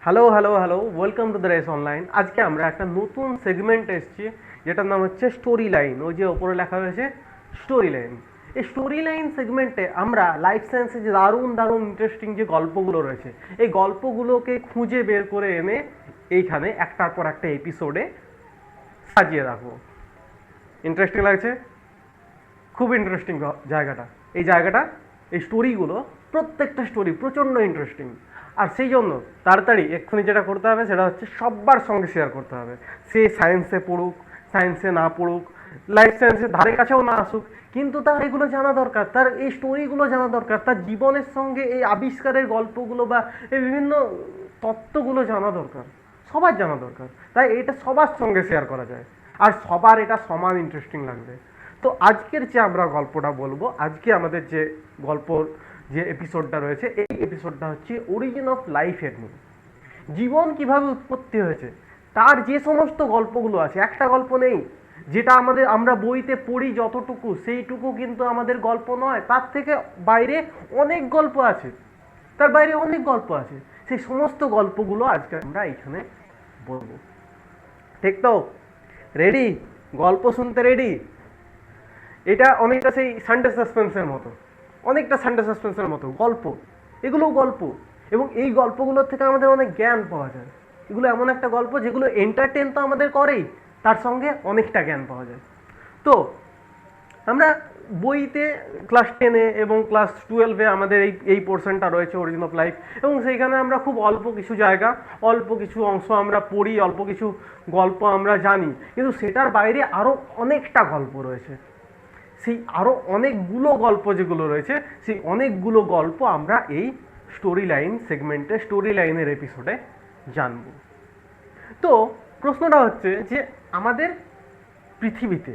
Hello hello hello welcome to the race online. আজকে আমরা একটা নতুন সেগমেন্ট এসেছি যেটার নাম হচ্ছে স্টোরি লাইন। ওই যে ওপরে লেখা হয়েছে স্টোরি লাইন। এই স্টোরি লাইন সেগমেন্টে আমরা লাইফ সায়েন্সে যে দারুণ দারুণ ইন্টারেস্টিং যে গল্পগুলো রয়েছে এই গল্পগুলোকে খুঁজে বের করে এনে এইখানে একটার পর একটা এপিসোডে সাজিয়ে রাখবো। ইন্টারেস্টিং লাগছে? খুব ইন্টারেস্টিং জায়গাটা। এই স্টোরিগুলো প্রত্যেকটা স্টোরি প্রচণ্ড ইন্টারেস্টিং। আর সেই জন্য তাড়াতাড়ি এক্ষুনি যেটা করতে হবে সেটা হচ্ছে সবার সঙ্গে শেয়ার করতে হবে। সে সায়েন্সে পড়ুক, সায়েন্সে না পড়ুক, লাইফ সায়েন্সের ধারে কাছেও না আসুক, কিন্তু তার এগুলো জানা দরকার, তার এই স্টোরিগুলো জানা দরকার, তার জীবনের সঙ্গে এই আবিষ্কারের গল্পগুলো বা এই বিভিন্ন তত্ত্বগুলো জানা দরকার, সবার জানা দরকার। তাই এটা সবার সঙ্গে শেয়ার করা যায় আর সবার এটা সমান ইন্টারেস্টিং লাগবে। তো আজকের যে আমরা গল্পটা বলবো, আজকে আমাদের যে গল্পর যে এপিসোডটা রয়েছে এই এপিসোডটা হচ্ছে অরিজিন অফ লাইফের নিয়ে। জীবন কিভাবে উৎপত্তি হয়েছে তার যে সমস্ত গল্পগুলো আছে, একটা গল্প নেই যেটা আমরা বইতে পড়ি যতটুকু সেইটুকু কিন্তু আমাদের গল্প নয়, তার থেকে বাইরে অনেক গল্প আছে, তার বাইরে অনেক গল্প আছে। সেই সমস্ত গল্পগুলো আজকে আমরা এইখানে বলবো। ঠিক তো? রেডি? গল্প শুনতে রেডি? এটা অনেকটা সেই সানডে সাসপেন্সের মতো, অনেকটা সানডে সাসপেন্সের মতো গল্প। এগুলোও গল্প, এবং এই গল্পগুলোর থেকে আমাদের অনেক জ্ঞান পাওয়া যায়। এগুলো এমন একটা গল্প যেগুলো এন্টারটেন তো আমাদের করেই, তার সঙ্গে অনেকটা জ্ঞান পাওয়া যায়। তো আমরা বইতে ক্লাস 10-এ এবং ক্লাস 12-এ আমাদের এই পোর্শনটা রয়েছে অরিজিন অফ লাইফ, এবং সেইখানে আমরা খুব অল্প কিছু জায়গা, অল্প কিছু অংশ আমরা পড়ি, অল্প কিছু গল্প আমরা জানি, কিন্তু সেটার বাইরে আরও অনেকটা গল্প রয়েছে। সেই আরও অনেকগুলো গল্প যেগুলো রয়েছে সেই অনেকগুলো গল্প আমরা এই স্টোরি লাইন সেগমেন্টে, স্টোরি লাইনের এপিসোডে জানব। তো প্রশ্নটা হচ্ছে যে আমাদের পৃথিবীতে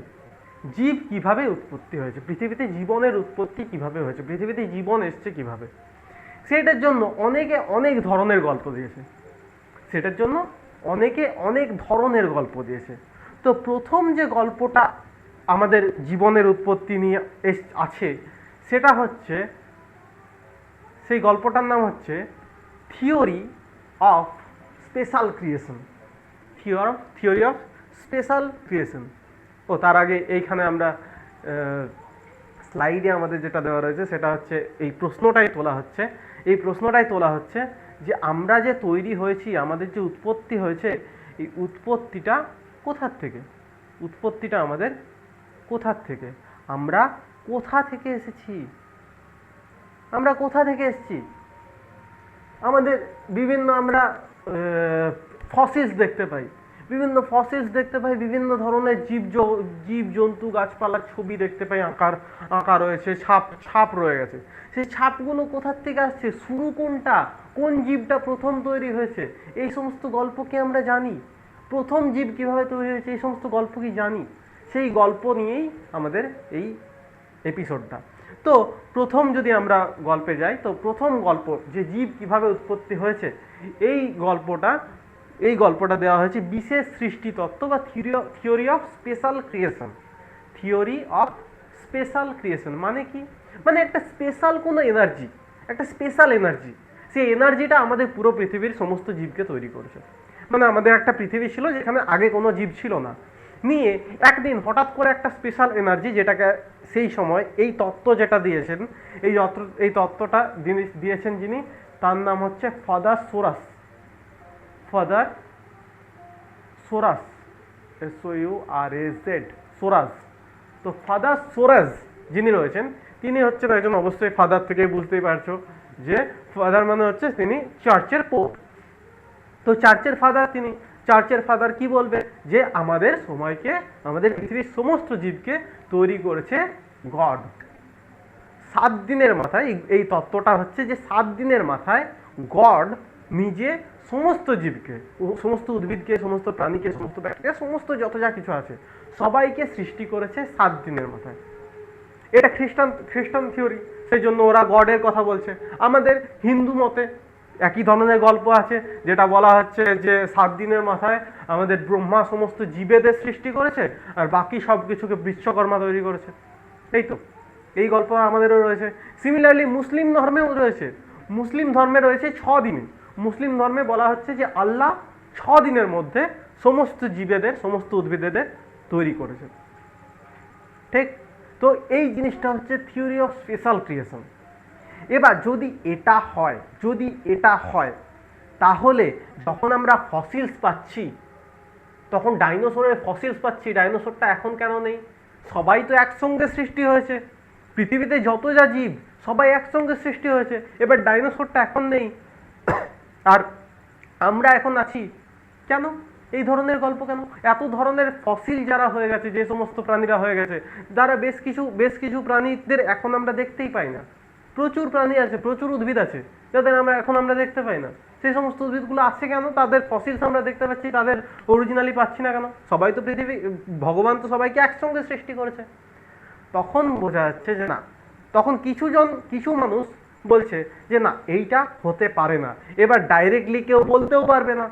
জীব কিভাবে উৎপত্তি হয়েছে, পৃথিবীতে জীবনের উৎপত্তি কিভাবে হয়েছে, পৃথিবীতে জীবন এসছে কিভাবে, সেটার জন্য অনেকে অনেক ধরনের গল্প দিয়েছে। সেটার জন্য অনেকে অনেক ধরনের গল্প দিয়েছে। তো প্রথম যে গল্পটা আমাদের জীবনের উৎপত্তি নিয়ে আছে সেটা হচ্ছে, সেই গল্পটার নাম হচ্ছে theory of special creation. Theory of special creation. ও তার আগে এইখানে আমরা স্লাইডে আমাদের যেটা দেওয়া রয়েছে সেটা হচ্ছে এই প্রশ্নটাই তোলা হচ্ছে যে আমরা যে তৈরি হয়েছি, আমাদের যে উৎপত্তি হয়েছে, এই উৎপত্তিটা কোথার থেকে? উৎপত্তিটা আমাদের কোথার থেকে? আমরা কোথা থেকে এসেছি? আমরা কোথা থেকে এসেছি? আমাদের বিভিন্ন আমরা ফসিলস দেখতে পাই, বিভিন্ন ধরনের জীব জন্তু গাছপালার ছবি দেখতে পাই, আঁকা রয়েছে, ছাপ রয়ে গেছে। সেই ছাপগুলো কোথার থেকে আসছে? শুরু কোনটা? কোন জীবটা প্রথম তৈরি হয়েছে? এই সমস্ত গল্প কি আমরা জানি? প্রথম জীব কিভাবে তৈরি হয়েছে এই সমস্ত গল্প কি জানি? সেই গল্প নিয়েই আমাদের এই এপিসোডটা। তো প্রথম যদি আমরা গল্পে যাই, তো প্রথম গল্প যে জীব কিভাবে উৎপত্তি হয়েছে এই গল্পটা দেওয়া হয়েছে বিশেষ সৃষ্টি তত্ত্ব বা theory of special creation. Theory of special creation মানে কি? মানে একটা স্পেশাল কোনো এনার্জি, একটা স্পেশাল এনার্জি, সেই এনার্জিটা আমাদের পুরো পৃথিবীর সমস্ত জীবকে তৈরি করেছে। মানে আমাদের একটা পৃথিবী ছিল যেখানে আগে কোনো জীব ছিল না, নিয়ে একদিন হঠাৎ করে একটা স্পেশাল এনার্জি, যেটাকে সেই সময় এই তত্ত্ব যেটা দিয়েছেন, এই তত্ত্বটা দিয়েছেন যিনি, তার নাম হচ্ছে ফাদার সোরাস। SOURAZ, Soros. তো ফাদার সোরাস যিনি রয়েছেন তিনি হচ্ছেন একজন, অবশ্যই ফাদার থেকে বুঝতেই পারছো যে ফাদার মানে হচ্ছে তিনি চার্চের পোপ। তো চার্চের ফাদার কি বলবে? যে আমাদের সময়কে, আমাদের পৃথিবীর সমস্ত জীবকে তৈরি করেছে গড। 7 দিনের মাথায়, এই তত্ত্বটা হচ্ছে যে 7 দিনের মাথায় গড নিজে সমস্ত জীবকে, সমস্ত উদ্ভিদকে, সমস্ত প্রাণীকে, সমস্ত ব্যাক্টেরিয়া, সমস্ত যত যা কিছু আছে সবাইকে সৃষ্টি করেছে 7 দিনের মাথায়। এটা খ্রিস্টান থিওরি, সেই জন্য ওরা গডের কথা বলছে। আমাদের হিন্দু মতে একই ধরনের গল্প আছে, যেটা বলা হচ্ছে যে 7 দিনের মাথায় আমাদের ব্রহ্মা সমস্ত জীবেদের সৃষ্টি করেছে আর বাকি সব কিছুকে বিশ্বকর্মা তৈরি করেছে। এই তো এই গল্প আমাদেরও রয়েছে। সিমিলারলি মুসলিম ধর্মে রয়েছে 6 দিনে। মুসলিম ধর্মে বলা হচ্ছে যে আল্লাহ 6 দিনের মধ্যে সমস্ত জীবেদের, সমস্ত উদ্ভিদেদের তৈরি করেছেন। ঠিক? তো এই জিনিসটা হচ্ছে থিওরি অফ স্পেশাল ক্রিয়েশন। এবার যদি এটা হয় তাহলে যখন আমরা ফসিলস পাচ্ছি, তখন ডাইনোসরের ফসিলস পাচ্ছি, ডাইনোসরটা এখন কেন নেই? সবাই তো একসঙ্গে সৃষ্টি হয়েছে, পৃথিবীতে যত যা জীব সবাই একসঙ্গে সৃষ্টি হয়েছে, এবার ডাইনোসরটা এখন নেই আর আমরা এখন আছি কেন? এই ধরনের গল্প কেন? এত ধরনের ফসিল যারা হয়ে গেছে, যে সমস্ত প্রাণীরা হয়ে গেছে, যারা বেশ কিছু প্রাণীদের এখন আমরা দেখতেই পাই না। প্রচুর প্রাণী আছে, প্রচুর উদ্ভিদ আছে যাদের আমরা দেখতে পাই না। সেই সমস্ত উদ্ভিদগুলো আছে কেন? তাদের ফসিলস আমরা দেখতে পাচ্ছি, তাদের অরিজিনালি পাচ্ছি না কেন? সবাই তো ভগবান তো সবাইকে একসঙ্গে সৃষ্টি করেছে। তখন বোঝা যাচ্ছে যে না, তখন কিছু মানুষ বলছে যে না, এইটা হতে পারে না। এবার ডাইরেক্টলি কেউ বলতেও পারবে না,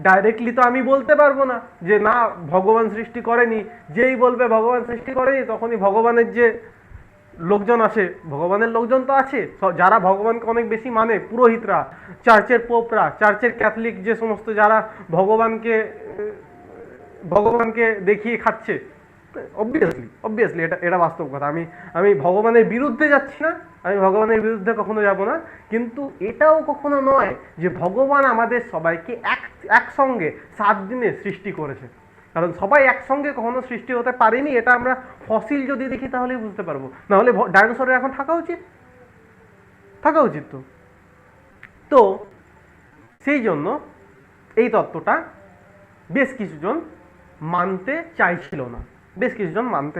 ডাইরেক্টলি তো আমি বলতে পারবো না যে না ভগবান সৃষ্টি করেনি। যেই বলবে ভগবান সৃষ্টি করেনি, তখনই ভগবানের যে লোকজন আছে, ভগবানের লোকজন তো আছে, যারা ভগবানকে অনেক বেশি মানে, পুরোহিতরা, চার্চের পোপরা, চার্চের ক্যাথলিক, যে সমস্ত যারা ভগবানকে দেখিয়ে খাচ্ছে, অবভিয়াসলি এটা বাস্তব কথা। আমি ভগবানের বিরুদ্ধে যাচ্ছি না, আমি ভগবানের বিরুদ্ধে কখনো যাব না, কিন্তু এটাও কখনো নয় যে ভগবান আমাদের সবাইকে একসঙ্গে 7 দিনে সৃষ্টি করেছে। কারণ সবাই একসঙ্গে কখনো সৃষ্টি হতে পারেনি, এটা আমরা ফসিল যদি দেখি তাহলেই বুঝতে পারবো। নাহলে ডাইনোসরের এখন থাকা উচিত তো সেই জন্য এই তত্ত্বটা বেশ কিছুজন মানতে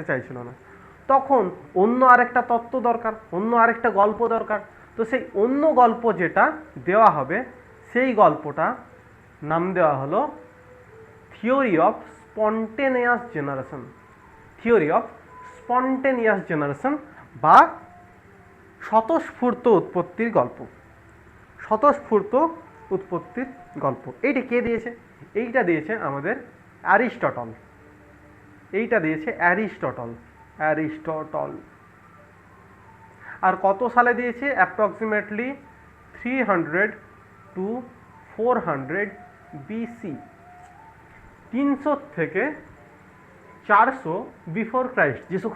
চাইছিল না। তখন অন্য আরেকটা তত্ত্ব দরকার, অন্য আরেকটা গল্প দরকার। তো সেই অন্য গল্প যেটা দেওয়া হবে, সেই গল্পটা নাম দেওয়া হলো থিওরি অফ স্পন্টেনিয়াস জেনারেশন বা স্বতঃস্ফূর্ত উৎপত্তির গল্প। এইটা কে দিয়েছে? এইটা দিয়েছে আমাদের অ্যারিস্টটল। আর কত সালে দিয়েছে? অ্যাপ্রক্সিমেটলি 300 to 400 BC, 300 থেকে 400 বিফোর ক্রাইস্ট, যীশু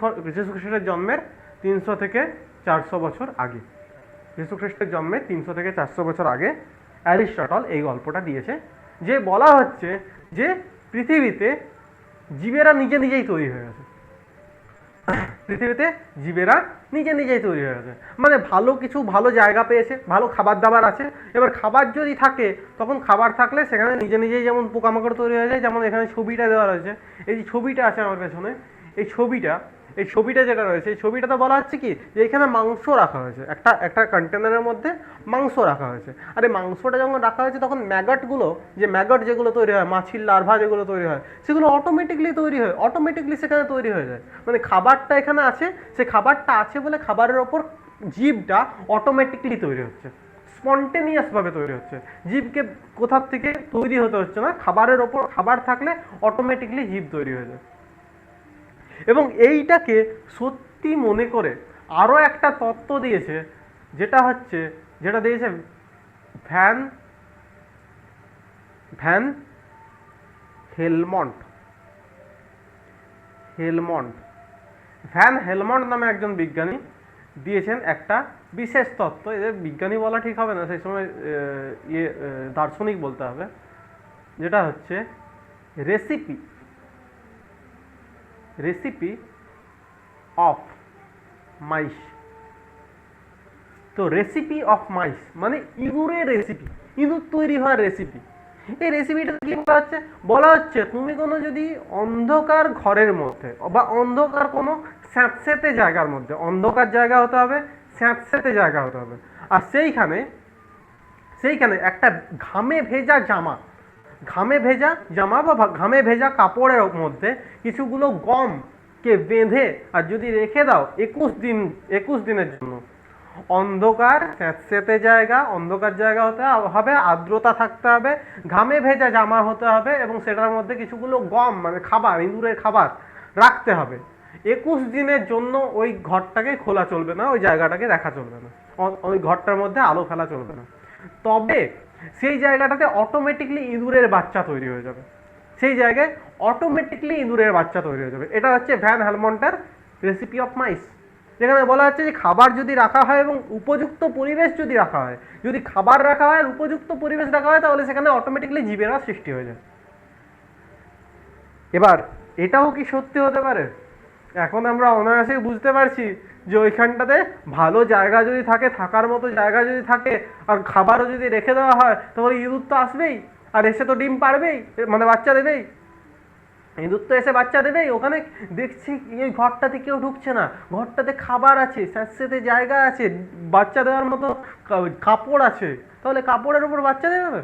খ্রিস্টের জন্মের 300 থেকে 400 বছর আগে, যীশু খ্রিস্টের জন্মের 300 থেকে 400 বছর আগে অ্যারিস্টটল এই গল্পটা দিয়েছে, যে বলা হচ্ছে যে পৃথিবীতে জীবেরা নিজে নিজেই তৈরি হয়ে গেছে। মানে ভালো জায়গা পেয়েছে, ভালো খাবার দাবার আছে। এবার খাবার যদি থাকে, তখন খাবার থাকলে সেখানে নিজে নিজেই যেমন পোকামাকড় তৈরি হয়ে যায়। যেমন এখানে ছবিটা দেওয়া রয়েছে, এই যে ছবিটা আছে আমার পেছনে, এই ছবিটা যেটা রয়েছে, এই ছবিটাতে বলা হচ্ছে কি যে এখানে মাংস রাখা হয়েছে, একটা কন্টেনারের মধ্যে মাংস রাখা হয়েছে। আর এই মাংসটা যখন রাখা হয়েছে, তখন ম্যাগট যেগুলো তৈরি হয়, মাছির লার্ভা যেগুলো তৈরি হয়, সেগুলো অটোমেটিকলি সেখানে তৈরি হয়ে যায়। মানে খাবারটা এখানে আছে, সে খাবারটা আছে বলে খাবারের ওপর জীবটা অটোমেটিকলি তৈরি হচ্ছে, স্পন্টেনিয়াস ভাবে তৈরি হচ্ছে। জীবকে কোথার থেকে তৈরি হতে হচ্ছে না, খাবারের ওপর খাবার থাকলে অটোমেটিকলি জীব তৈরি হয়ে যায়। এবং এইটাকে সত্যি মনে করে আরো একটা তত্ত্ব দিয়েছে, যেটা দিয়েছে ভ্যান হেলমন্ট নামে একজন বিজ্ঞানী দিয়েছেন একটা বিশেষ তত্ত্ব। এদের বিজ্ঞানী বলা ঠিক হবে না, সেই সময় দার্শনিক বলতে হবে, যেটা হচ্ছে রেসিপি অফ মাইস। তো রেসিপি অফ মাইস মানে ইঁদুর তৈরি হওয়ার রেসিপি। এই রেসিপিটা কি বলা হচ্ছে তুমি কোনো যদি অন্ধকার ঘরের মধ্যে বা অন্ধকার কোনো স্যাঁতস্যাঁতে জায়গার মধ্যে, অন্ধকার জায়গা হতে হবে, স্যাঁতস্যাঁতে জায়গা হতে হবে, আর সেইখানে একটা ঘামে ভেজা জামা বা ঘামে ভেজা কাপড়ের মধ্যে কিছুগুলো গমকে বেঁধে আর যদি রেখে দাও 21 দিনের জন্য, অন্ধকার স্যাঁতস্যাঁতে জায়গা, হতে হবে, আর্দ্রতা থাকতে হবে, ঘামে ভেজা জামা হতে হবে, এবং সেটার মধ্যে কিছুগুলো গম মানে খাবার, ইঁদুরের খাবার রাখতে হবে। 21 দিনের জন্য ওই ঘরটাকে খোলা চলবে না, ওই জায়গাটাকে দেখা চলবে না, ওই ঘরটার মধ্যে আলো ফেলা চলবে না। তবে সেই জায়গাটাতে অটোমেটিকলি ইঁদুরের বাচ্চা তৈরি হয়ে যাবে, সেই জায়গায় অটোমেটিকলি ইঁদুরের বাচ্চা তৈরি হয়ে যাবে। এটা হচ্ছে ভ্যান হেলমন্টের রেসিপি অফ মাইস, যেখানে বলা হচ্ছে যে খাবার যদি রাখা হয় এবং উপযুক্ত পরিবেশ যদি রাখা হয়, যদি খাবার রাখা হয় আর উপযুক্ত পরিবেশ রাখা হয়, তাহলে সেখানে অটোমেটিকলি জীবেরা সৃষ্টি হয়ে যায়। এবার এটাও কি সত্যি হতে পারে? এখন আমরা অনায়াসে বুঝতে পারছি যে ওইখানটাতে ভালো জায়গা যদি থাকে, থাকার মতো জায়গা যদি থাকে, আর খাবারও যদি রেখে দেওয়া হয়, তাহলে ইঁদুর তো আসবেই, আর এসে তো ডিম পারবেই, মানে বাচ্চা দেবেই। ইঁদুর তো এসে বাচ্চা দেবেই। ওখানে দেখছি এই ঘরটাতে কেউ ঢুকছে না, ঘরটাতে খাবার আছে, স্যাঁতস্যাঁতে জায়গা আছে, বাচ্চা দেওয়ার মতো কাপড় আছে, তাহলে কাপড়ের উপর বাচ্চা দেবে,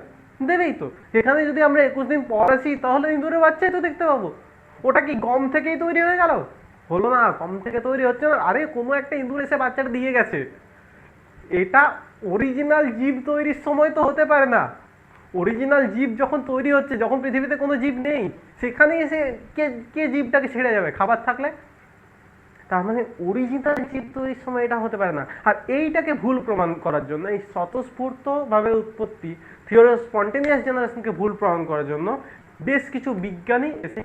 দেবেই তো। এখানে যদি আমরা 21 দিন পর আসি, তাহলে ইঁদুরের বাচ্চাই তো দেখতে পাবো। ওটা কি গম থেকেই তৈরি হয়ে গেল? হলো না, গম থেকে তৈরি হচ্ছে না। আরে কোনো একটা ইঁদুর এসে বাচ্চাটা দিয়ে গেছে। এটা অরিজিনাল জীব তৈরির সময় তো হতে পারে না। অরিজিনাল জীব যখন তৈরি হচ্ছে, যখন পৃথিবীতে কোনো জীব নেই, সেখানে এসে কে কে জীবটাকে ছেড়ে যাবে খাবার থাকলে? তার মানে অরিজিনাল জীব তৈরির সময় এটা হতে পারে না। আর এইটাকে ভুল প্রমাণ করার জন্য, এই স্বতঃস্ফূর্তভাবে উৎপত্তি, থিওরি অফ স্পন্টেনিয়াস জেনারেশনকে ভুল প্রমাণ করার জন্য বেশ কিছু বিজ্ঞানী এসে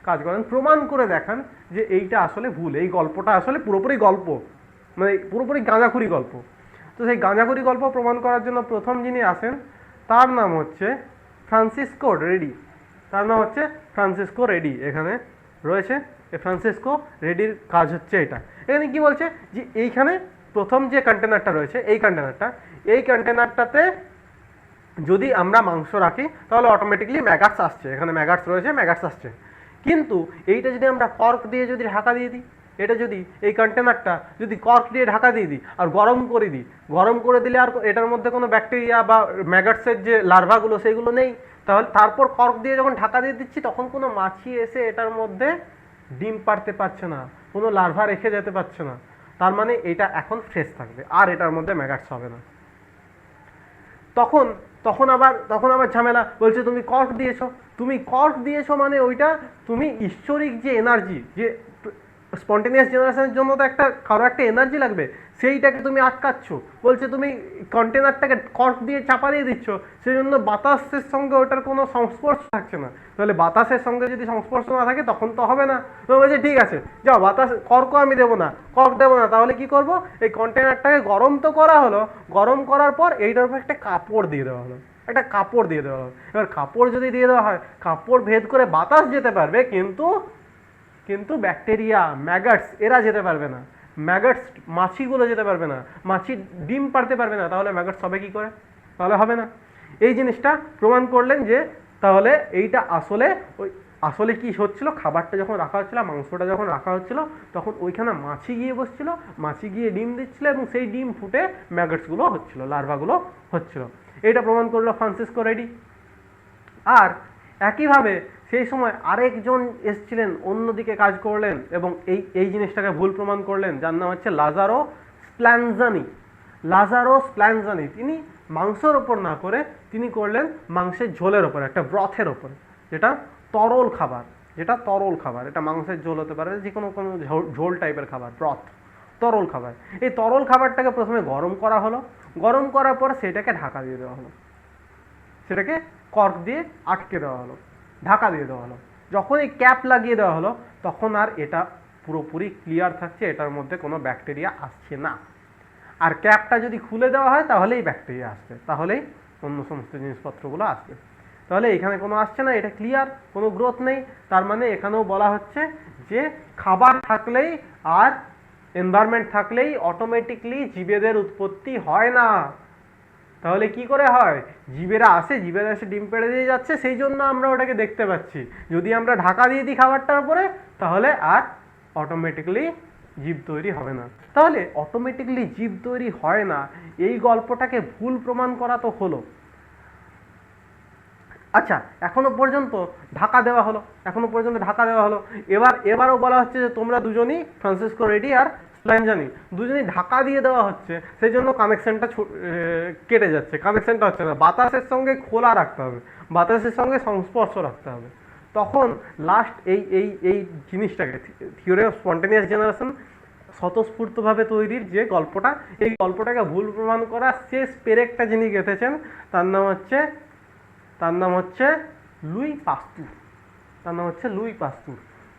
কাজ করেন, প্রমাণ করে দেখান যে এইটা আসলে ভুল, এই গল্পটা আসলে পুরোপুরি গল্প, মানে পুরোপুরি গাঁজাখুরি গল্প। তো সেই গাঁজাখুরি গল্প প্রমাণ করার জন্য প্রথম যিনি আসেন, তার নাম হচ্ছে ফ্রান্সিসকো রেডি। এখানে রয়েছে ফ্রান্সিসকো রেডির কাজ হচ্ছে এটা। এখানে কি বলছে যে এইখানে প্রথম যে কন্টেনারটা রয়েছে, এই কন্টেনারটাতে যদি আমরা মাংস রাখি, তাহলে অটোমেটিকলি ম্যাগাটস আসছে, এখানে ম্যাগাটস রয়েছে, ম্যাগাটস আসছে। কিন্তু এইটা যদি আমরা কর্ক দিয়ে যদি ঢাকা দিয়ে দিই, এটা যদি এই কন্টেনারটা যদি কর্ক দিয়ে ঢাকা দিয়ে দিই আর গরম করে দিলে আর এটার মধ্যে কোনো ব্যাকটেরিয়া বা ম্যাগাটসের যে লার্ভাগুলো সেগুলো নেই, তাহলে তারপর কর্ক দিয়ে যখন ঢাকা দিয়ে দিচ্ছি, তখন কোনো মাছি এসে এটার মধ্যে ডিম পারতে পারছে না, কোনো লার্ভা রেখে যেতে পারছে না। তার মানে এটা এখন ফ্রেশ থাকবে, আর এটার মধ্যে ম্যাগাটস হবে না। তখন আবার ঝামেলা, বলছে তুমি কর্ক দিয়েছো মানে ওইটা তুমি ঈশ্বরিক যে এনার্জি, যে স্পন্টেনিয়াস জেনারেশনের জন্য তো কারো একটা এনার্জি লাগবে, সেইটাকে তুমি আটকাচ্ছ। বলছে তুমি কন্টেনারটাকে কর্ক দিয়ে চাপা দিয়ে দিচ্ছ, সেই জন্য বাতাসের সঙ্গে ওটার কোনো সংস্পর্শ থাকছে না। তাহলে বাতাসের সঙ্গে যদি সংস্পর্শ না থাকে, তখন তো হবে না। তো বলছে ঠিক আছে, যাও, কর্ক আমি দেবো না, তাহলে কি করব, এই কন্টেনারটাকে গরম তো করা হলো, গরম করার পর এইটার উপর একটা কাপড় দিয়ে দেওয়া হলো। এবার কাপড় যদি দিয়ে দেওয়া হয়, কাপড় ভেদ করে বাতাস যেতে পারবে, কিন্তু ব্যাকটেরিয়া, ম্যাগাটস এরা যেতে পারবে না। ম্যাগাটস, মাছিগুলো যেতে পারবে না, মাছি ডিম পারতে পারবে না। তাহলে ম্যাগাটস হবে কি করে? তাহলে হবে না। এই জিনিসটা প্রমাণ করলেন যে তাহলে এইটা আসলে কি হচ্ছিল, খাবারটা যখন রাখা হচ্ছিল, মাংসটা যখন রাখা হচ্ছিল, তখন ওইখানে মাছি গিয়ে বসছিল, মাছি গিয়ে ডিম দিচ্ছিল, এবং সেই ডিম ফুটে ম্যাগাটসগুলো হচ্ছিল, লার্ভাগুলো হচ্ছিল। এইটা প্রমাণ করলো ফ্রান্সিসকো রেডি। আর একইভাবে সেই সময় আরেকজন এসেছিলেন, অন্যদিকে কাজ করলেন এবং এই জিনিসটাকে ভুল প্রমাণ করলেন, যার নাম হচ্ছে লাজারো স্প্ল্যানজানি। তিনি মাংসের ওপর না করে তিনি করলেন মাংসের ঝোলের ওপর, একটা ব্রথের ওপর, যেটা তরল খাবার। এটা মাংসের ঝোল হতে পারে, যে কোনো ঝোল টাইপের খাবার, ব্রথ, তরল খাবার। এই তরল খাবারটাকে প্রথমে গরম করা হলো, গরম করার পর সেটাকে ঢাকা দিয়ে দেওয়া হলো, সেটাকে কর্ক দিয়ে আটকে দেওয়া হলো, ঢাকা দিয়ে দেওয়া হলো। যখন এই ক্যাপ লাগিয়ে দেওয়া হলো, তখন আর এটা পুরোপুরি ক্লিয়ার থাকছে, এটার মধ্যে কোনো ব্যাকটেরিয়া আসছে না। আর ক্যাপটা যদি খুলে দেওয়া হয়, তাহলেই ব্যাকটেরিয়া আসবে, তাহলেই অন্য সমস্ত জিনিসপত্রগুলো আসবে। তাহলে এখানে কোনো আসছে না, এটা ক্লিয়ার, কোনো গ্রোথ নেই। তার মানে এখানেও বলা হচ্ছে যে খাবার থাকলেই আর এনভায়রনমেন্ট থাকলেই অটোমেটিকলি জীবেদের উৎপত্তি হয় না। তাহলে কি করে হয়? জীবেরা এসে ডিম পেড়ে দিয়ে যাচ্ছে, সেই জন্য আমরা ওটাকে দেখতে পাচ্ছি। যদি আমরা ঢাকা দিয়ে দিই খাবারটার উপরে, তাহলে আর অটোমেটিকলি জীব তৈরি হবে না। তাহলে অটোমেটিকলি জীব তৈরি হয় না, এই গল্পটাকে ভুল প্রমাণ করা তো হলো। আচ্ছা, এখনো পর্যন্ত ঢাকা দেওয়া হলো। এবারও বলা হচ্ছে যে তোমরা দুজনই, ফ্রান্সিসকো রেডি আর স্প্ল্যানজানি, দুজনই ঢাকা দিয়ে দেওয়া হচ্ছে, সেই জন্য কানেকশনটা কেটে যাচ্ছে, কানেকশনটা হচ্ছে না। বাতাসের সঙ্গে খোলা রাখতে হবে, বাতাসের সঙ্গে সংস্পর্শ রাখতে হবে। তখন লাস্ট এই জিনিসটাকে, থিওরি অফ স্পন্টেনিয়াস জেনারেশন স্বতঃস্ফূর্তভাবে তৈরির যে গল্পটা, এই গল্পটাকে ভুল প্রমাণ করা শেষ পেরেকটা যিনি গেঁথেছেন তার নাম হচ্ছে লুই পাস্তুর।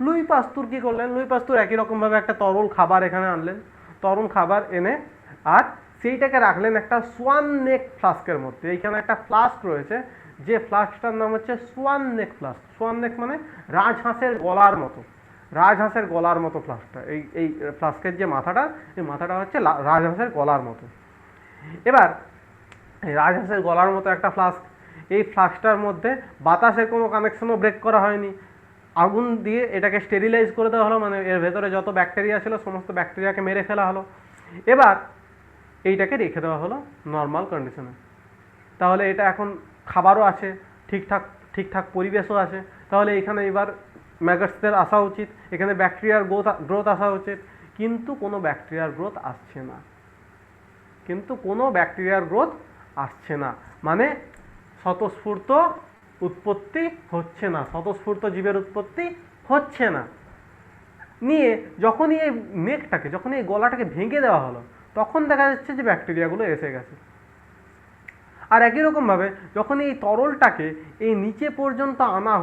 লুই পাস্তুর কি করলেন? লুই পাস্তুর একই রকমভাবে একটা তরল খাবার এখানে আনলেন, তরল খাবার এনে আর সেইটাকে রাখলেন একটা সোয়ান নেক ফ্লাস্কের মধ্যে। এইখানে একটা ফ্লাস্ক রয়েছে, যে ফ্লাস্কটার নাম হচ্ছে সোয়ান নেক ফ্লাস্ক। সোয়ান নেক মানে রাজহাঁসের গলার মতো ফ্লাস্কটা। এই ফ্লাস্কের যে মাথাটা, এই মাথাটা হচ্ছে রাজহাঁসের গলার মতো। এবার এই রাজহাঁসের গলার মতো একটা ফ্লাস্ক, এই ফ্লাস্কটার মধ্যে বাতাসের কোনো কানেকশনও ব্রেক করা হয়নি। আগুন দিয়ে এটাকে স্টেরিলাইজ করে দেওয়া হলো, মানে এর ভেতরে যত ব্যাকটেরিয়া ছিল সমস্ত ব্যাকটেরিয়াকে মেরে ফেলা হলো। এবার এইটাকে রেখে দেওয়া হলো নর্মাল কন্ডিশনে। তাহলে এটা এখন খাবারও আছে, ঠিকঠাক পরিবেশও আছে। তাহলে এখানে এবার ম্যাগটসদের আসা উচিত, এখানে ব্যাকটেরিয়ার গ্রোথ আসা উচিত, কিন্তু কোনো ব্যাকটেরিয়ার গ্রোথ আসছে না। মানে স্বতঃস্ফূর্ত উৎপত্তি হচ্ছে না, স্বতঃস্ফূর্ত জীবের উৎপত্তি হচ্ছে না। নিয়ে যখনই এই গলাটাকে ভেঙে দেওয়া হলো, তখন দেখা যাচ্ছে যে ব্যাকটেরিয়াগুলো এসে গেছে। আর একই রকমভাবে যখন এই তরলটাকে এই নিচে পর্যন্ত আনা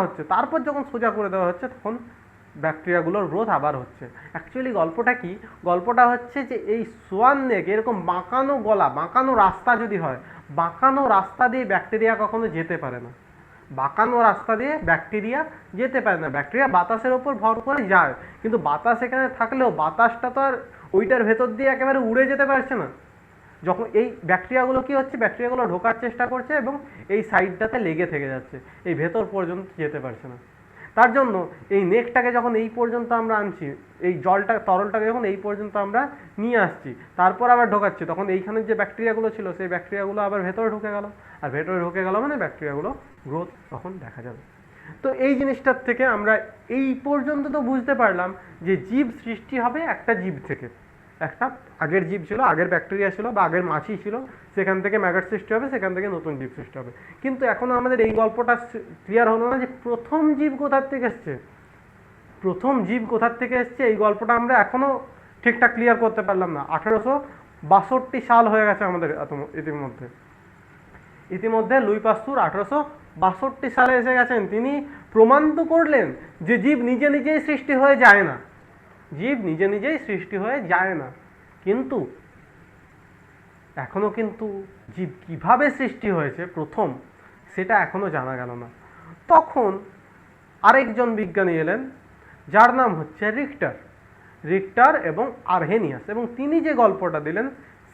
হচ্ছে, তারপর যখন সোজা করে দেওয়া হচ্ছে, তখন ব্যাকটেরিয়াগুলোর গ্রোথ আবার হচ্ছে। অ্যাকচুয়ালি গল্পটা কি? গল্পটা হচ্ছে যে এই সোয়ান নেক এরকম বাঁকানো গলা, বাঁকানো রাস্তা যদি হয়, বাঁকানো রাস্তা দিয়ে ব্যাকটেরিয়া কখনো যেতে পারে না। ব্যাকটেরিয়া বাতাসের ওপর ভর করে যায়, কিন্তু বাতাস এখানে থাকলেও বাতাসটা তো আর ওইটার ভেতর দিয়ে একেবারে উড়ে যেতে পারছে না। যখন এই ব্যাকটেরিয়াগুলো কি হচ্ছে, ব্যাকটেরিয়াগুলো ঢোকার চেষ্টা করছে এবং এই সাইডটাতে লেগে থেকে যাচ্ছে, এই ভেতর পর্যন্ত যেতে পারছে না। তার জন্য এই নেকটাকে যখন এই পর্যন্ত আমরা আনছি, এই তরলটাকে যখন এই পর্যন্ত আমরা নিয়ে আসছি, তারপর আবার ঢোকাচ্ছি, তখন এইখানে যে ব্যাকটেরিয়াগুলো ছিল সেই ব্যাকটেরিয়াগুলো আবার ভেতরে ঢুকে গেল, আর ভেতরে ঢুকে গেল মানে ব্যাকটেরিয়াগুলো গ্রোথ তখন দেখা যাবে। তো এই জিনিসটার থেকে আমরা এই পর্যন্ত তো বুঝতে পারলাম যে জীব সৃষ্টি হবে একটা জীব থেকে। একটা আগের জীব ছিল, আগের ব্যাকটেরিয়া ছিল বা আগের মাছি ছিল, সেখান থেকে ম্যাগট সৃষ্টি হবে, সেখান থেকে নতুন জীব সৃষ্টি হবে। কিন্তু এখনো আমাদের এই গল্পটা ক্লিয়ার হলো না যে প্রথম জীব কোথার থেকে এসছে। এই গল্পটা আমরা এখনো ঠিকঠাক ক্লিয়ার করতে পারলাম না। 1862 সাল হয়ে গেছে আমাদের ইতিমধ্যে লুই পাস্তুর 1862 সালে এসে গেছেন। তিনি প্রমাণ তো করলেন যে জীব নিজে নিজেই সৃষ্টি হয়ে যায় না, কিন্তু এখনো জীব কিভাবে সৃষ্টি হয়েছে প্রথম, সেটা এখনো জানা গেল না। তখন আরেকজন বিজ্ঞানী এলেন, যার নাম হচ্ছে রিক্টার এবং আরহেনিয়াস, এবং তিনি যে গল্পটা দিলেন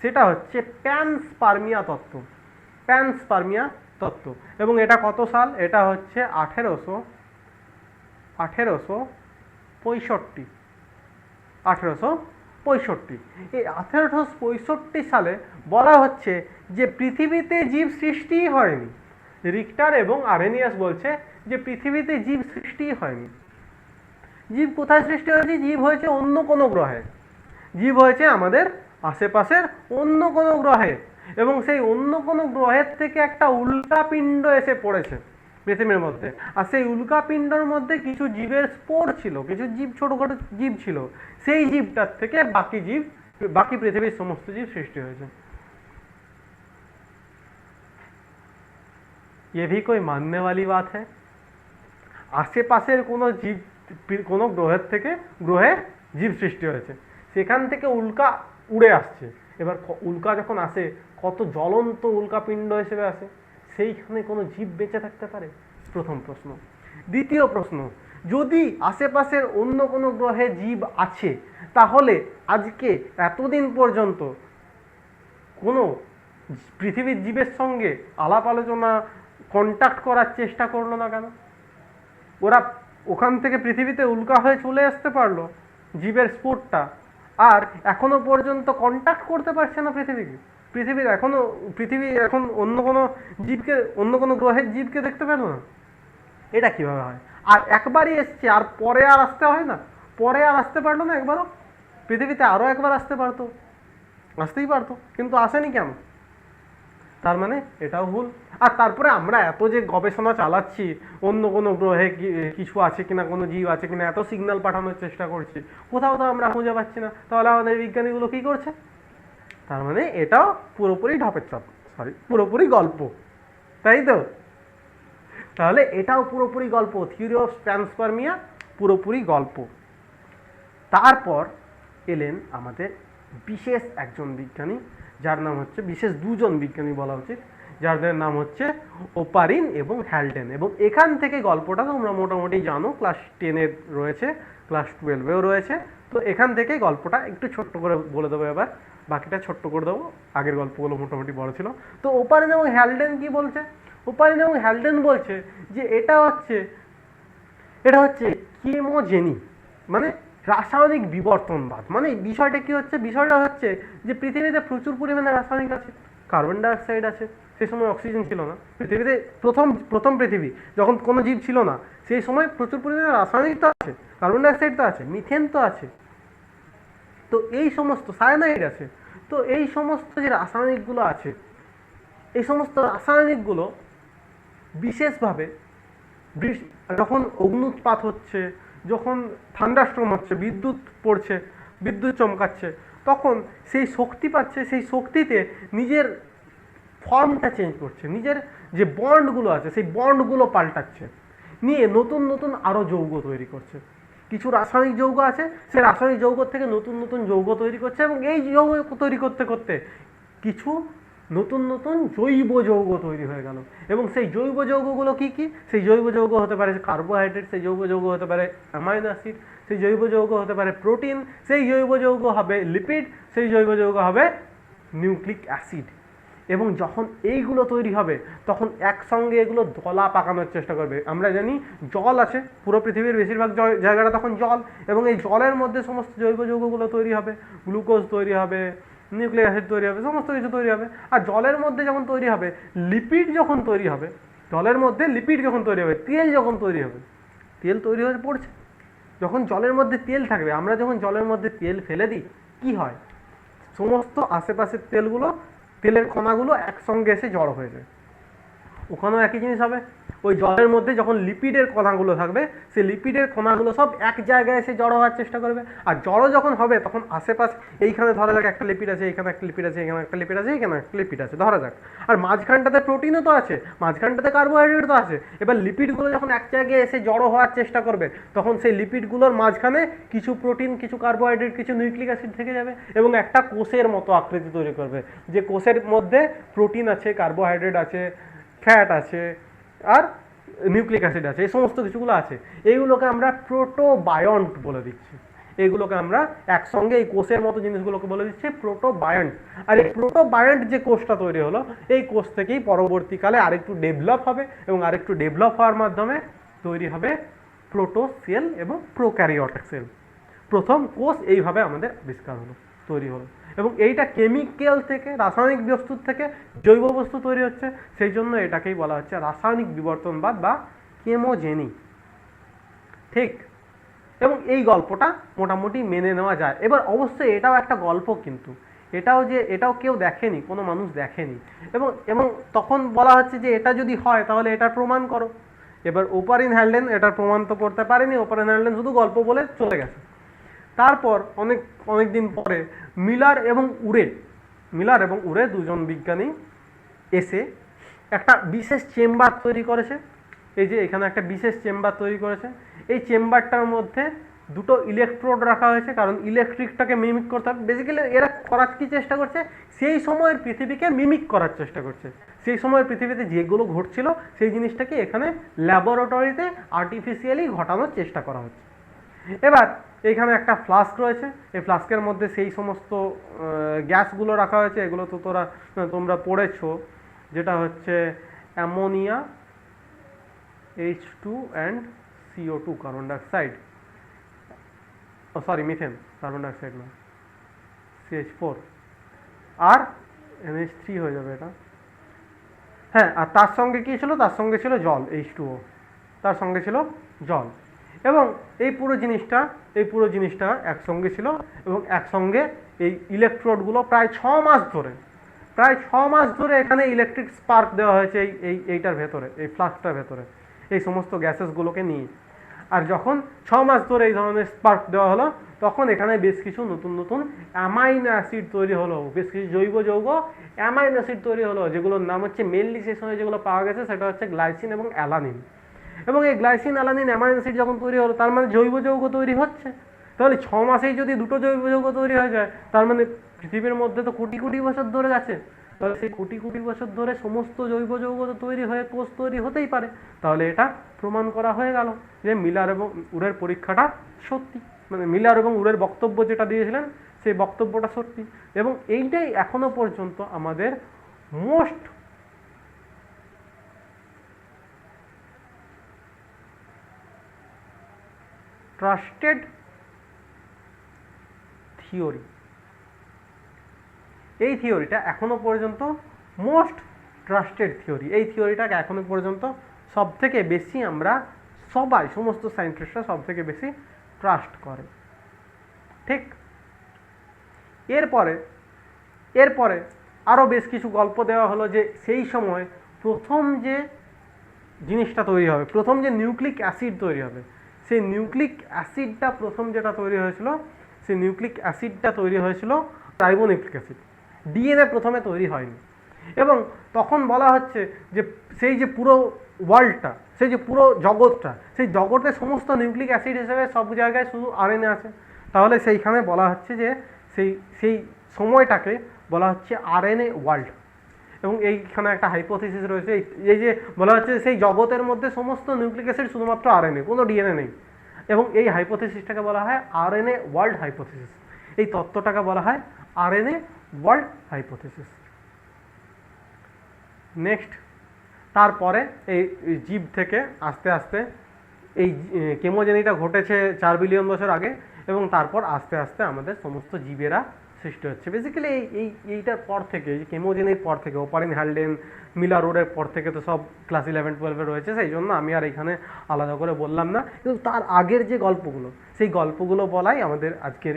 সেটা হচ্ছে প্যানস্পার্মিয়া তত্ত্ব। এবং এটা কত সাল? এটা হচ্ছে 1865। এই 1865 সালে বলা হচ্ছে যে পৃথিবীতে জীব সৃষ্টিই হয়নি। রিক্টার এবং আরহেনিয়াস বলছে যে পৃথিবীতে জীব সৃষ্টিই হয়নি। জীব কোথায় সৃষ্টি হয়েছে? জীব হয়েছে অন্য কোনো গ্রহে, জীব হয়েছে আমাদের আশেপাশের অন্য কোনো গ্রহে, এবং সেই অন্য কোনো গ্রহের থেকে একটা উল্কাপিণ্ড এসে পড়েছে পৃথিবীর মধ্যে। আর সেই উল্কাপিণ্ডর মধ্যে কিছু জীবের স্পোর ছিল, কিছু ছোটখাটো জীব ছিল। সেই জীবটার থেকে বাকি পৃথিবীর সমস্ত জীব সৃষ্টি হয়েছে। ये भी कोई मानने वाली बात है? আশেপাশের কোনো গ্রহে জীব সৃষ্টি হয়েছে, সেখান থেকে উল্কা উড়ে আসছে। এবার উল্কা যখন আসে, কত জ্বলন্ত উল্কাপিণ্ড হিসেবে আসে, সেইখানে কোনো জীব বেঁচে থাকতে পারে? প্রথম প্রশ্ন। দ্বিতীয় প্রশ্ন, যদি আশেপাশের অন্য কোনো গ্রহে জীব আছে, তাহলে আজকে এতদিন পর্যন্ত কোনো পৃথিবীর জীবের সঙ্গে আলাপ আলোচনা, কন্ট্যাক্ট করার চেষ্টা করলো না কেন? ওরা ওখান থেকে পৃথিবীতে উল্কা হয়ে চলে আসতে পারলো জীবের স্পোর্টটা, আর এখনো পর্যন্ত কন্ট্যাক্ট করতে পারছে না পৃথিবী এখন অন্য কোনো গ্রহের জীবকে দেখতে পেল না। এটা কিভাবে হয়? আর একবারই এসছে, আর পরে আর আসতে হয় না, পরে আর আসতে পারলো না একবারও? পৃথিবীতে আরও একবার আসতেই পারতো, কিন্তু আসেনি কেন? তার মানে এটাও ভুল। আর তারপরে আমরা এত যে গবেষণা চালাচ্ছি অন্য কোনো গ্রহে কিছু আছে কিনা, কোনো জীব আছে কিনা, এত সিগন্যাল পাঠানোর চেষ্টা করছি, কোথাও তো আমরা খুঁজে পাচ্ছি না, তাহলে আমাদের বিজ্ঞানীগুলো কি করছে? তার মানে এটাও পুরোপুরি ঢপের চপ, পুরোপুরি গল্প, তাই তো? তাহলে এটাও পুরোপুরি গল্প, থিওরি অফ প্যানস্পার্মিয়া পুরোপুরি গল্প। তারপর এলেন আমাদের বিশেষ একজন বিজ্ঞানী, যার নাম হচ্ছে, বিশেষ দুজন বিজ্ঞানী বলা উচিত, যাদের নাম হচ্ছে ওপারিন এবং হ্যালডেন। এবং এখান থেকে গল্পটা তোমরা মোটামুটি জানো, ক্লাস 10-এ রয়েছে, ক্লাস 12-এও রয়েছে। তো এখান থেকে গল্পটা একটু ছোট্ট করে বলে দেবো, এবার বাকিটা ছোট্ট করে দেবো, আগের গল্পগুলো মোটামুটি বড় ছিল। তো ওপারিন এবং হ্যালডেন কি বলছে? ওপারিন এবং হ্যালডেন বলছে যে এটা হচ্ছে কেমোজেনি, মানে রাসায়নিক বিবর্তনবাদ। মানে বিষয়টা কি হচ্ছে? বিষয়টা হচ্ছে যে পৃথিবীতে প্রচুর পরিমাণে রাসায়নিক আছে, কার্বন ডাইঅক্সাইড আছে, সেই সময় অক্সিজেন ছিল না পৃথিবীতে, প্রথম পৃথিবী যখন কোনো জীব ছিল না, সেই সময় প্রচুর পরিমাণে রাসায়নিক তো আছে, কার্বন ডাইঅক্সাইড তো আছে, মিথেন তো আছে, তো এই সমস্ত সায়ানাইড আছে। তো এই সমস্ত যে রাসায়নিকগুলো আছে, এই সমস্ত রাসায়নিকগুলো বিশেষভাবে যখন অগ্নুৎপাত হচ্ছে, যখন থান্ডারস্টর্ম হচ্ছে, বিদ্যুৎ পড়ছে, বিদ্যুৎ চমকাচ্ছে, তখন সেই শক্তি পাচ্ছে, সেই শক্তিতে নিজের ফর্মটা চেঞ্জ করছে, নিজের যে বন্ডগুলো আছে সেই বন্ডগুলো পাল্টাচ্ছে, নিয়ে নতুন নতুন আরও যৌগ তৈরি করছে। কিছু রাসায়নিক যৌগ আছে, সেই রাসায়নিক যৌগ থেকে নতুন নতুন যৌগ তৈরি করছে, এবং এই যৌগ তৈরি করতে করতে কিছু নতুন নতুন জৈব যৌগ তৈরি হয়ে গেল। এবং সেই জৈব যৌগগুলো কি কি? সেই জৈব যৌগ হতে পারে কার্বোহাইড্রেট, সেই জৈব যৌগ হতে পারে অ্যামাইনো অ্যাসিড, সেই জৈব যৌগ হতে পারে প্রোটিন, সেই জৈব যৌগ হবে লিপিড, সেই জৈব যৌগ হবে নিউক্লিক অ্যাসিড। এবং যখন এইগুলো তৈরি হবে তখন একসঙ্গে এগুলো দলা পাকানোর চেষ্টা করবে। আমরা জানি জল আছে, পুরো পৃথিবীর বেশিরভাগ জায়গাটা তখন জল, এবং এই জলের মধ্যে সমস্ত জৈব যৌগগুলো তৈরি হবে, গ্লুকোজ তৈরি হবে, নিউক্লিক অ্যাসিড তৈরি হবে, সমস্ত কিছু তৈরি হবে। আর জলের মধ্যে যখন তৈরি হবে লিপিড, যখন তৈরি হবে জলের মধ্যে লিপিড, যখন তৈরি হবে তেল, যখন তৈরি হবে, তেল তৈরি হয়ে পড়ছে। যখন জলের মধ্যে তেল থাকবে, আমরা যখন জলের মধ্যে তেল ফেলে দিই কি হয়? সমস্ত আশেপাশের তেলের কণাগুলো একসঙ্গে এসে জড়ো হয়ে যায়। ওখানেও একই জিনিস হবে, ওই জলের মধ্যে যখন লিপিডের কণাগুলো থাকবে, সেই লিপিডের কণাগুলো সব এক জায়গায় এসে জড়ো হওয়ার চেষ্টা করবে। আর জড়ো যখন হবে তখন আশেপাশে, এইখানে ধরা যাক একটা লিপিড আছে, এখানে একটা লিপিড আছে, এখানে একটা লিপিড আছে, এখানে একটা লিপিড আছে ধরা যাক, আর মাঝখানটাতে প্রোটিনও তো আছে, মাঝখানটাতে কার্বোহাইড্রেট তো আছে। এবার লিপিডগুলো যখন এক জায়গায় এসে জড়ো হওয়ার চেষ্টা করবে, তখন সেই লিপিডগুলোর মাঝখানে কিছু প্রোটিন, কিছু কার্বোহাইড্রেট, কিছু নিউক্লিক অ্যাসিড থেকে যাবে, এবং একটা কোষের মতো আকৃতি তৈরি করবে, যে কোষের মধ্যে প্রোটিন আছে, কার্বোহাইড্রেট আছে, ফ্যাট আছে, আর নিউক্লিক অ্যাসিড আছে, এই সমস্ত কিছুগুলো আছে। এইগুলোকে আমরা প্রোটোবায়ন্ট বলে দিচ্ছি। এইগুলোকে আমরা একসঙ্গে এই কোষের মতো জিনিসগুলোকে বলে দিচ্ছি প্রোটোবায়ন্ট। আর এই প্রোটোবায়ন্ট যে কোষটা তৈরি হলো, এই কোষ থেকেই পরবর্তীকালে আরেকটু ডেভেলপ হবে, এবং আরেকটু ডেভেলপ হওয়ার মাধ্যমে তৈরি হবে প্রোটোসেল এবং প্রোক্যারিওটিক সেল। প্রথম কোষ এইভাবে আমাদের আবিষ্কার হলো, তৈরি হলো, এবং এইটা কেমিক্যাল থেকে, রাসায়নিক বস্তুর থেকে জৈব বস্তু তৈরি হচ্ছে, সেই জন্য এটাকেই বলা হচ্ছে রাসায়নিক বিবর্তনবাদ বা কেমোজেনি। ঠিক? এবং এই গল্পটা মোটামুটি মেনে নেওয়া যায়। এবার অবশ্যই এটাও একটা গল্প, কিন্তু এটাও কেউ দেখেনি, কোনো মানুষ দেখেনি, এবং তখন বলা হচ্ছে যে এটা যদি হয় তাহলে এটার প্রমাণ করো। এবার ওপারিন হ্যালডেন এটার প্রমাণ তো করতে পারেনি, ওপারিন হ্যালডেন শুধু গল্প বলে চলে গেছে। তারপর অনেক দিন পরে মিলার এবং উরে দুজন বিজ্ঞানী এসে একটা বিশেষ চেম্বার তৈরি করেছে। এই যে এখানে একটা বিশেষ চেম্বার তৈরি করেছে, এই চেম্বারটার মধ্যে দুটো ইলেকট্রোড রাখা হয়েছে, কারণ ইলেকট্রিকটাকে মিমিক করতে হবে। বেসিক্যালি এরা করার কি চেষ্টা করছে? সেই সময়ের পৃথিবীকে মিমিক করার চেষ্টা করছে। সেই সময়ের পৃথিবীতে যেগুলো ঘটছিল সেই জিনিসটাকে এখানে ল্যাবরেটরিতে আর্টিফিশিয়ালি ঘটানোর চেষ্টা করা হচ্ছে। এবার এইখানে একটা ফ্লাস্ক রয়েছে, এই ফ্লাস্কের মধ্যে সেই সমস্ত গ্যাসগুলো রাখা হয়েছে, এগুলো তো তোমরা পড়েছো, যেটা হচ্ছে ammonia, H2 and CO2 carbon dioxide, methane, carbon dioxide না, CH4 আর NH3 হয়ে যাবে এটা। হ্যাঁ, আর তার সঙ্গে কি ছিল? তার সঙ্গে ছিল জল, H2O, তার সঙ্গে ছিল জল। এবং এই পুরো জিনিসটা একসঙ্গে ছিল, এবং একসঙ্গে এই ইলেকট্রোডগুলো প্রায় 6 মাস ধরে প্রায় 6 মাস ধরে এখানে ইলেকট্রিক স্পার্ক দেওয়া হয়েছে এইটার ভেতরে, এই ফ্লাস্কটার ভেতরে, এই সমস্ত গ্যাসেসগুলোকে নিয়ে। আর যখন 6 মাস ধরে এই ধরনের স্পার্ক দেওয়া হলো, তখন এখানে বেশ কিছু নতুন নতুন অ্যামাইনো অ্যাসিড তৈরি হলো, বেশ কিছু জৈব যৌগ অ্যামাইনো অ্যাসিড তৈরি হলো, যেগুলোর নাম হচ্ছে মেনলি সেই সময় যেগুলো পাওয়া গেছে সেটা হচ্ছে গ্লাইসিন এবং অ্যালানিন। এবং এই গ্লাইসিন অ্যালানিন অ্যামাইনো অ্যাসিড যখন তৈরি হলো, তার মানে জৈব যৌগ তৈরি হচ্ছে। তাহলে 6 মাসেই যদি দুটো জৈব যৌগ তৈরি হয়ে যায়, তার মানে পৃথিবীর মধ্যে তো কোটি কোটি বছর ধরে গেছে। তাহলে সেই কোটি কোটি বছর ধরে সমস্ত জৈব যৌগ তো তৈরি হয়ে কোষ তৈরি হতেই পারে। তাহলে এটা প্রমাণ করা হয়ে গেল যে মিলার এবং উরের পরীক্ষাটা সত্যি, মানে মিলার এবং উরের বক্তব্য যেটা দিয়েছিলেন সেই বক্তব্যটা সত্যি। এবং এইটাই এখনো পর্যন্ত আমাদের মোস্ট ট্রাস্টেড থিওরি। এই থিওরিটা এখনো পর্যন্ত মোস্ট ট্রাস্টেড থিওরি। এই থিওরিটাকে এখনো পর্যন্ত সব থেকে বেশি আমরা সবাই, সমস্ত সায়েন্টিস্টরা সব থেকে বেশি ট্রাস্ট করে। ঠিক, এরপরে আরও বেশ কিছু গল্প দেওয়া হলো যে সেই সময় প্রথম যে জিনিসটা তৈরি হবে, প্রথম যে নিউক্লিক অ্যাসিড তৈরি হবে, সেই নিউক্লিক অ্যাসিডটা প্রথম যেটা তৈরি হয়েছিল, সেই নিউক্লিক অ্যাসিডটা তৈরি হয়েছিল রাইবোনিউক্লিক অ্যাসিড। ডিএনএ প্রথমে তৈরি হয়নি। এবং তখন বলা হচ্ছে যে সেই যে পুরো ওয়ার্ল্ডটা, সেই যে পুরো জগৎটা, সেই জগতে সমস্ত নিউক্লিক অ্যাসিড হিসেবে সব জায়গায় শুধু আরএনএ আছে। তাহলে সেইখানে বলা হচ্ছে যে সেই সময়টাকে বলা হচ্ছে আরএনএ ওয়ার্ল্ড। এবং এইখানে একটা হাইপোথিসিস রয়েছে, এই যে বলা হচ্ছে সেই জগতের মধ্যে সমস্ত নিউক্লিক অ্যাসিড শুধুমাত্র আরএনএ, কোনো ডিএনএ নেই। এবং এই হাইপোথিসিসটাকে বলা হয় আরএনএ ওয়ার্ল্ড হাইপোথিসিস। এই তত্ত্বটাকে বলা হয় আরএনএ ওয়ার্ল্ড হাইপোথিসিস। নেক্সট, তারপরে এই জীব থেকে আস্তে আস্তে এই কেমোজেনিটা ঘটেছে 4 বিলিয়ন বছর আগে, এবং তারপর আস্তে আস্তে আমাদের সমস্ত জীবেরা সৃষ্টি হচ্ছে। বেসিক্যালি এইটার পর থেকে, এই কেমোজেনির পর থেকে, ওপারিন হ্যালডেন মিলার রোডের পর থেকে তো সব ক্লাস 11-12 রয়েছে, সেই জন্য আমি আর এখানে আলাদা করে বললাম না। কিন্তু তার আগের যে গল্পগুলো, সেই গল্পগুলো বলাই আমাদের আজকের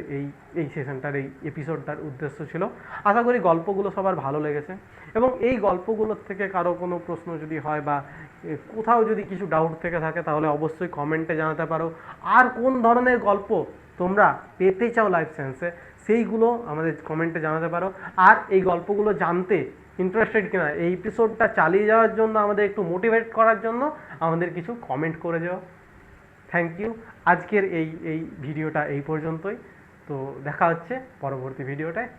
এই সেশনটার, এই এপিসোডটার উদ্দেশ্য ছিল। আশা করি গল্পগুলো সবার ভালো লেগেছে। এবং এই গল্পগুলোর থেকে কারো কোনো প্রশ্ন যদি হয় বা কোথাও যদি কিছু ডাউট থেকে থাকে, তাহলে অবশ্যই কমেন্টে জানাতে পারো। আর কোন ধরনের গল্প তোমরা পেতে চাও লাইফ সায়েন্সে, সেইগুলো আমাদের কমেন্টে জানাতে পারো। আর এই গল্পগুলো জানতে ইন্টারেস্টেড কিনা, এই এপিসোডটা চালিয়ে যাওয়ার জন্য, আমাদের একটু মোটিভেট করার জন্য আমাদের কিছু কমেন্ট করে যাও। Thank you. আজকের এই ভিডিওটা এই পর্যন্তই। তো দেখা হচ্ছে পরবর্তী ভিডিওটায়।